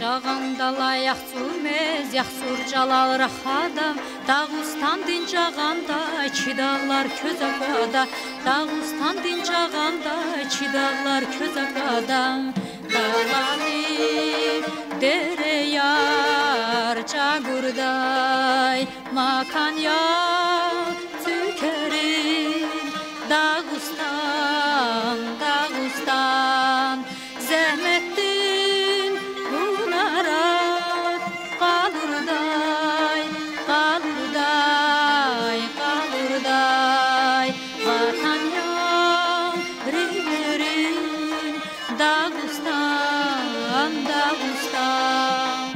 Жағанда лаяқ сүрмез, яқсур жалал рахада, Дағыстан дин жағанда, чидағлар көз апада, Дағыстан дин жағанда, чидағлар көз апада. Dağları dere yar çagurday, Makan yar tükerim, Dağıstan, Dağıstan, zahmettin hunarat, kalurday, kalurday, kalurday, Vatan yar riverim, Dağıstan, Dağıstan.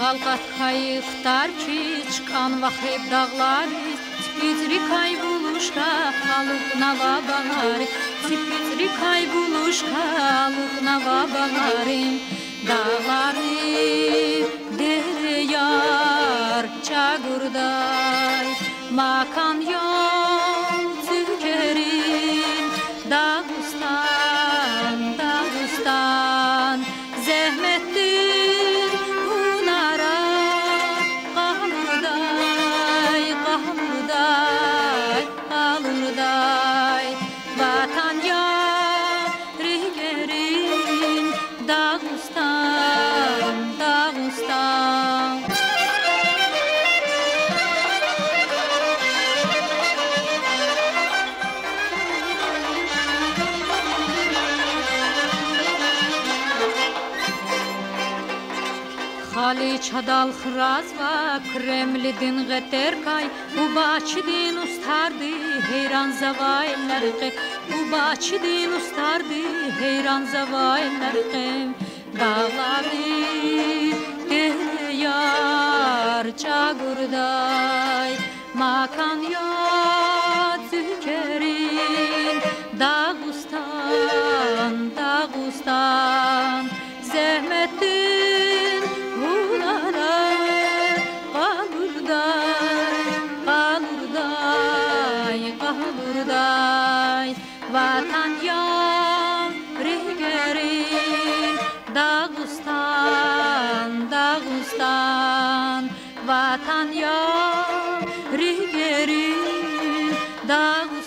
Halkat kayıktar ki çıkan vakıf dağları, Tipitri kaybuluşka kalıp navabaları, Tipitri kaybuluşka kalıp navabaları. Dağları dere yar çagurday, Makan yol tükerin, Dağıstan, Dağıstan, zahmettin hunarat, kalurday, kalurday, kalurday, vatan yari gerin, Dağıstan, Dağıstan. Хали чадал хразва, Кремлидин гетеркай, Убачидин устарды, Хейран завайларке, Убачидин устарды, Хейран завайларке. Dağları dere yar çagurday, Makan yar tükerin, Dağıstan, Dağıstan, zahmettin hunarat, kalurday, kalurday, kalurday, vatan yari gerin, Dağıstan, Dağıstan, vatan yari gerin, Dağıstan.